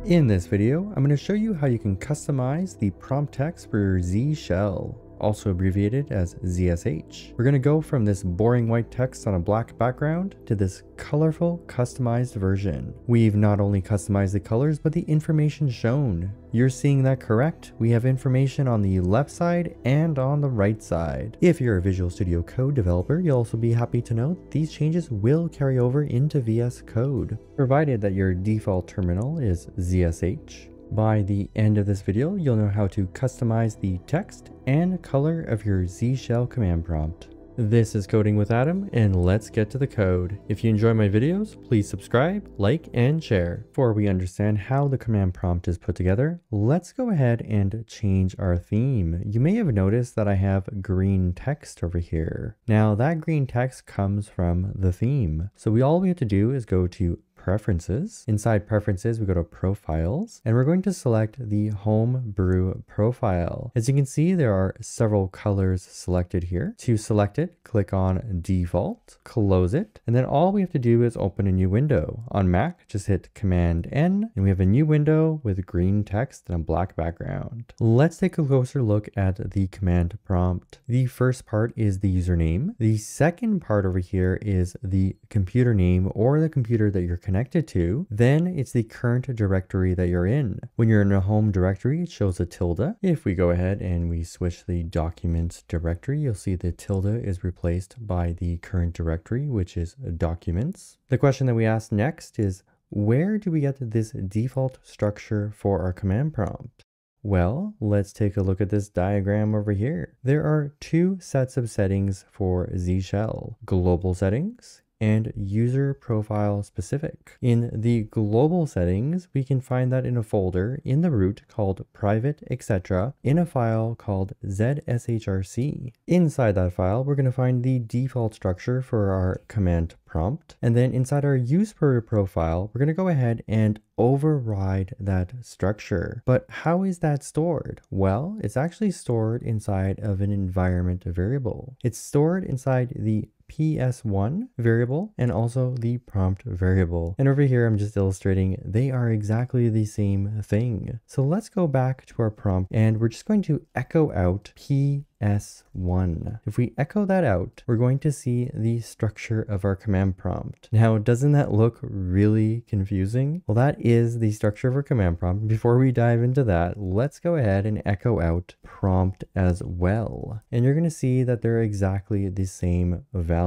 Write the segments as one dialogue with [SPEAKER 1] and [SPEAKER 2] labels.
[SPEAKER 1] In this video, I'm going to show you how you can customize the prompt text for your Z shell, also abbreviated as ZSH. We're going to go from this boring white text on a black background to this colorful, customized version. We've not only customized the colors, but the information shown. You're seeing that correct. We have information on the left side and on the right side. If you're a Visual Studio Code developer, you'll also be happy to know these changes will carry over into VS Code, provided that your default terminal is ZSH. By the end of this video, you'll know how to customize the text and color of your Z shell command prompt. This is Coding with Adam, and let's get to the code. If you enjoy my videos, please subscribe, like, and share. Before we understand how the command prompt is put together, let's go ahead and change our theme. You may have noticed that I have green text over here. Now that green text comes from the theme. So all we have to do is go to Preferences. Inside Preferences, we go to Profiles, and we're going to select the Homebrew profile. As you can see, there are several colors selected here. To select it, click on Default, close it, and then all we have to do is open a new window. On Mac, just hit Command N, and we have a new window with green text and a black background. Let's take a closer look at the command prompt. The first part is the username. The second part over here is the computer name or the computer that you're connected to. Then it's the current directory that you're in. When you're in a home directory, it shows a tilde. If we go ahead and we switch the documents directory, you'll see the tilde is replaced by the current directory, which is documents. The question that we ask next is, where do we get this default structure for our command prompt? Well, let's take a look at this diagram over here. There are two sets of settings for Z shell: global settings and user profile specific. In the global settings, we can find that in a folder in the root called private, etc., in a file called ZSHRC. Inside that file, we're going to find the default structure for our command prompt. And then inside our user profile, we're going to go ahead and override that structure. But how is that stored? Well, it's actually stored inside of an environment variable. It's stored inside the PS1 variable and also the prompt variable. And over here, I'm just illustrating they are exactly the same thing. So let's go back to our prompt and we're just going to echo out PS1. If we echo that out, we're going to see the structure of our command prompt. Now, doesn't that look really confusing? Well, that is the structure of our command prompt. Before we dive into that, let's go ahead and echo out prompt as well. And you're going to see that they're exactly the same value.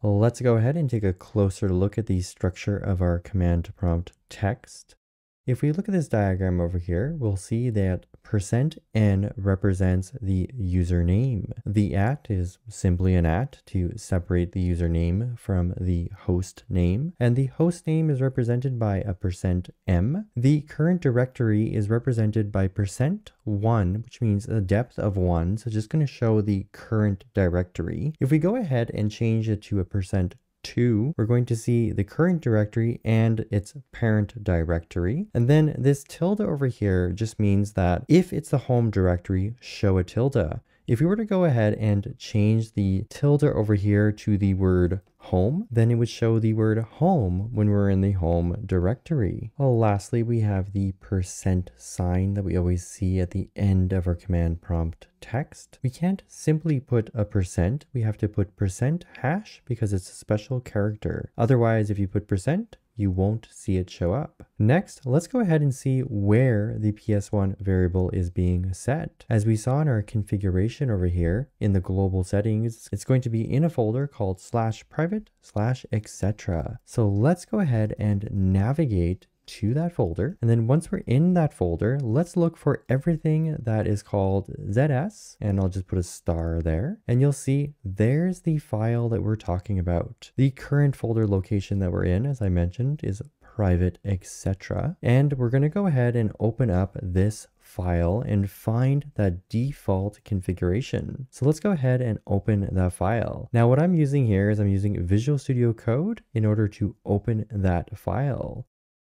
[SPEAKER 1] Well, let's go ahead and take a closer look at the structure of our command prompt text. If we look at this diagram over here, we'll see that %n represents the username. The @ is simply an @ to separate the username from the host name, and the host name is represented by a %m. The current directory is represented by %1, which means a depth of 1, so just going to show the current directory. If we go ahead and change it to a %2, we're going to see the current directory and its parent directory. And then this tilde over here just means that if it's the home directory, show a tilde. If we were to go ahead and change the tilde over here to the word home, then it would show the word home when we're in the home directory. Well, lastly, we have the % that we always see at the end of our command prompt text. We can't simply put a %, we have to put %# because it's a special character. Otherwise, if you put %, you won't see it show up. Next, let's go ahead and see where the PS1 variable is being set. As we saw in our configuration over here in the global settings, it's going to be in a folder called /private/etc. So let's go ahead and navigate to that folder. And then once we're in that folder, let's look for everything that is called ZS, and I'll just put a star there. And you'll see there's the file that we're talking about. The current folder location that we're in, as I mentioned, is private, etc. And we're going to go ahead and open up this file and find that default configuration. So let's go ahead and open that file. Now what I'm using here is I'm using Visual Studio Code in order to open that file.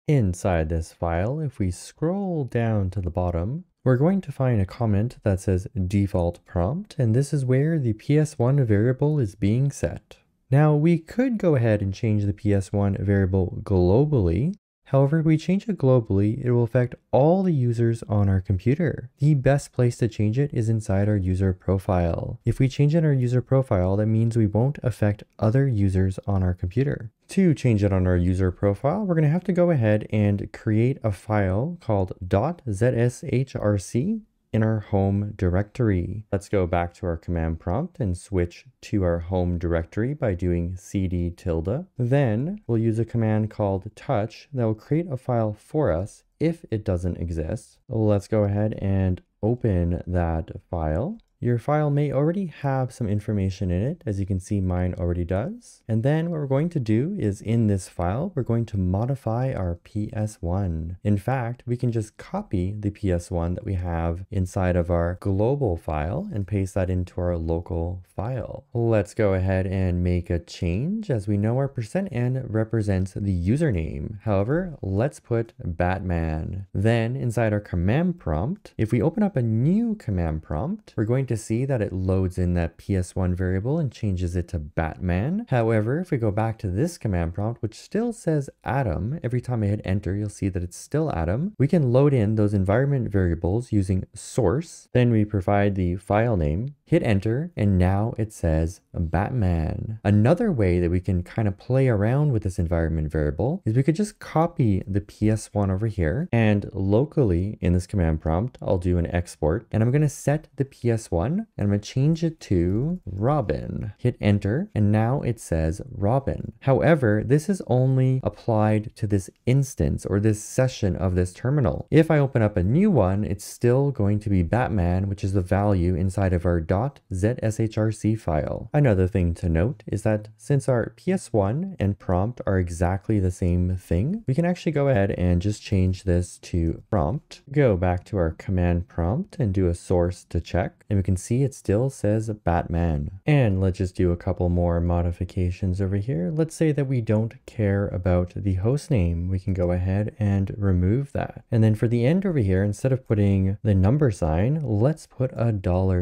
[SPEAKER 1] Inside this file, if we scroll down to the bottom, we're going to find a comment that says default prompt, and this is where the PS1 variable is being set. Now we could go ahead and change the PS1 variable globally. However, if we change it globally, it will affect all the users on our computer. The best place to change it is inside our user profile. If we change it in our user profile, that means we won't affect other users on our computer. To change it on our user profile, we're going to have to go ahead and create a file called .zshrc in our home directory. Let's go back to our command prompt and switch to our home directory by doing cd tilde. Then we'll use a command called touch that will create a file for us if it doesn't exist. Let's go ahead and open that file. Your file may already have some information in it, as you can see mine already does. And then what we're going to do is in this file, we're going to modify our PS1. In fact, we can just copy the PS1 that we have inside of our global file and paste that into our local file. Let's go ahead and make a change. As we know, our %n represents the username. However, let's put Batman. Then inside our command prompt, if we open up a new command prompt, we're going to see that it loads in that PS1 variable and changes it to Batman. However, if we go back to this command prompt, which still says Atom, every time I hit enter, you'll see that it's still Atom. We can load in those environment variables using source. Then we provide the file name, hit enter, and now it says Batman. Another way that we can kind of play around with this environment variable is we could just copy the PS1 over here, and locally in this command prompt, I'll do an export, and I'm going to set the PS1 and I'm going to change it to Robin. Hit enter, and now it says Robin. However, this is only applied to this instance or this session of this terminal. If I open up a new one, it's still going to be Batman, which is the value inside of our .zshrc file. Another thing to note is that since our PS1 and prompt are exactly the same thing, we can actually go ahead and just change this to prompt. Go back to our command prompt and do a source to check, and we can see it still says Batman. And let's just do a couple more modifications over here. Let's say that we don't care about the host name. We can go ahead and remove that. And then for the end over here, instead of putting the number sign, let's put a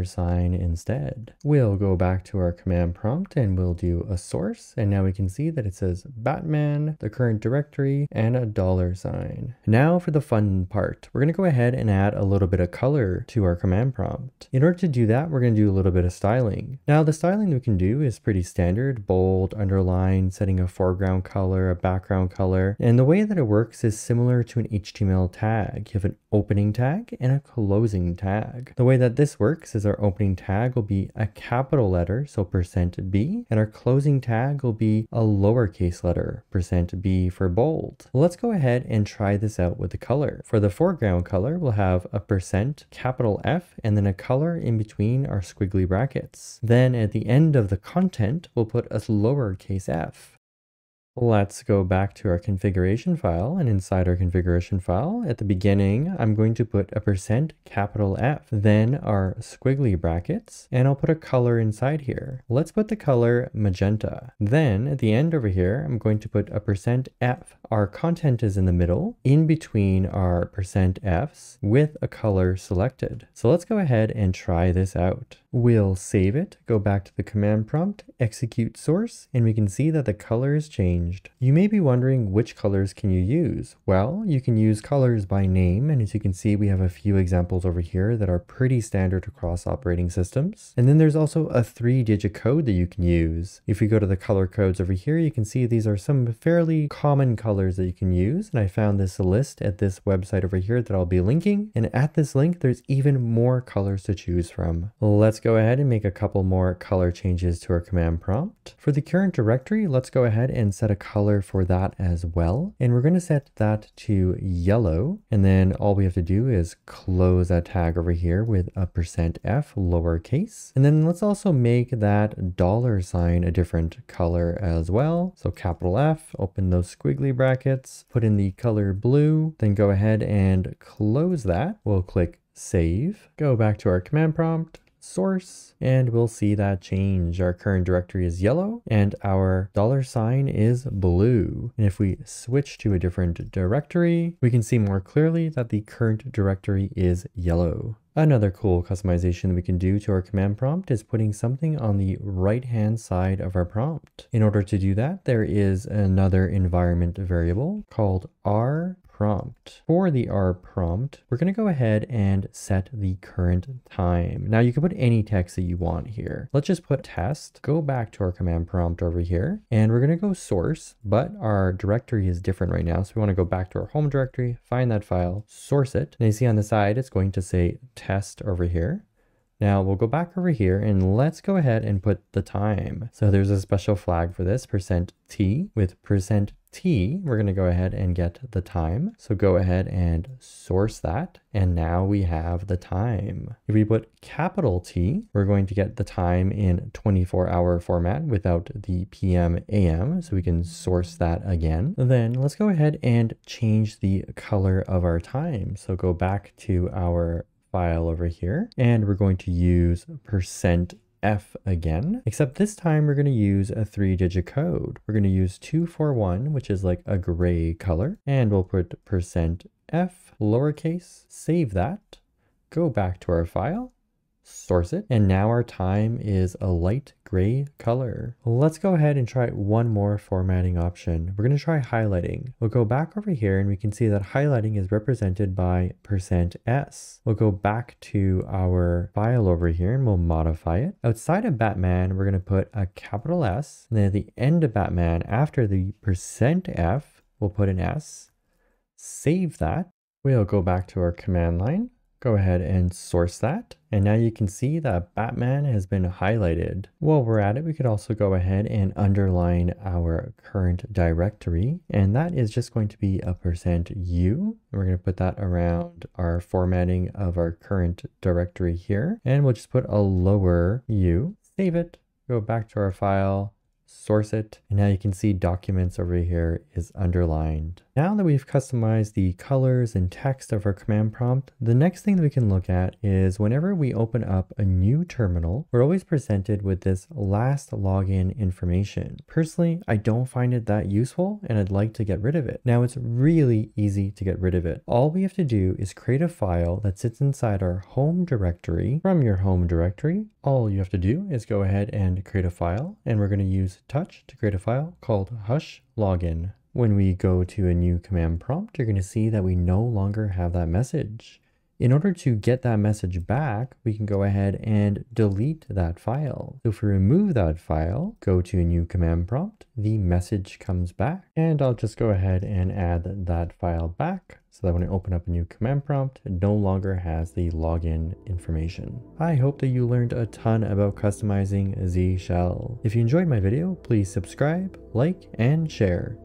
[SPEAKER 1] $sign instead. We'll go back to our command prompt and we'll do a source. And now we can see that it says Batman, the current directory, and a $sign. Now for the fun part, we're going to go ahead and add a little bit of color to our command prompt. In order to do that, we're going to do a little bit of styling. Now the styling we can do is pretty standard: bold, underline, setting a foreground color, a background color. And the way that it works is similar to an HTML tag. You have an opening tag and a closing tag. The way that this works is our opening tag will be a capital letter, so %B, and our closing tag will be a lowercase letter, %B for bold. Let's go ahead and try this out with the color. For the foreground color, we'll have a %F and then a color in between our squiggly brackets. Then at the end of the content, we'll put a lowercase f. Let's go back to our configuration file, and inside our configuration file, at the beginning, I'm going to put a %F, then our squiggly brackets, and I'll put a color inside here. Let's put the color magenta. Then at the end over here, I'm going to put a %F. Our content is in the middle, in between our %Fs with a color selected. So let's go ahead and try this out. We'll save it, go back to the command prompt, execute source, and we can see that the color is changed. You may be wondering, which colors can you use? Well, you can use colors by name, and as you can see, we have a few examples over here that are pretty standard across operating systems. And then there's also a 3-digit code that you can use. If we go to the color codes over here, you can see these are some fairly common colors that you can use, and I found this list at this website over here that I'll be linking, and at this link, there's even more colors to choose from. Let's go ahead and make a couple more color changes to our command prompt. For the current directory, let's go ahead and set a color for that as well. And we're going to set that to yellow. And then all we have to do is close that tag over here with a %F lowercase. And then let's also make that $sign a different color as well. So capital F, open those squiggly brackets, put in the color blue, then go ahead and close that. We'll click save, go back to our command prompt. source, and we'll see that change. Our current directory is yellow and our $sign is blue. And if we switch to a different directory, we can see more clearly that the current directory is yellow. Another cool customization that we can do to our command prompt is putting something on the right-hand side of our prompt. In order to do that, there is another environment variable called RPrompt. For the RPrompt, we're going to go ahead and set the current time. Now you can put any text that you want here. Let's just put test, go back to our command prompt over here, and we're going to go source, but our directory is different right now. So we want to go back to our home directory, find that file, source it. And you see on the side, it's going to say test over here. Now we'll go back over here and let's go ahead and put the time. So there's a special flag for this, %t. With %t, we're going to go ahead and get the time. So go ahead and source that. And now we have the time. If we put capital T, we're going to get the time in 24-hour format without the PM, AM. So we can source that again. Then let's go ahead and change the color of our time. So go back to our file over here, and we're going to use %f again, except this time we're going to use a 3-digit code. We're going to use 241, which is like a gray color, and we'll put %f lowercase, save that, go back to our file, source it, and now our time is a light gray color. Let's go ahead and try one more formatting option. We're going to try highlighting. We'll go back over here and we can see that highlighting is represented by %s. We'll go back to our file over here and we'll modify it. Outside of Batman, we're going to put a capital S, and then at the end of Batman, after the %f, we'll put an S, save that. We'll go back to our command line. Go ahead and source that. And now you can see that Batman has been highlighted. While we're at it, we could also go ahead and underline our current directory. And that is just going to be a %u. We're going to put that around our formatting of our current directory here. And we'll just put a lower u, save it, go back to our file, source it, and now you can see documents over here is underlined. Now that we've customized the colors and text of our command prompt, the next thing that we can look at is whenever we open up a new terminal, we're always presented with this last login information. Personally, I don't find it that useful and I'd like to get rid of it. Now it's really easy to get rid of it. All we have to do is create a file that sits inside our home directory. From your home directory, all you have to do is go ahead and create a file, and we're going to use touch to create a file called hushlogin. When we go to a new command prompt, you're going to see that we no longer have that message. In order to get that message back, we can go ahead and delete that file. So if we remove that file, go to a new command prompt, the message comes back, and I'll just go ahead and add that file back so that when I open up a new command prompt, it no longer has the login information. I hope that you learned a ton about customizing Z Shell. If you enjoyed my video, please subscribe, like, and share.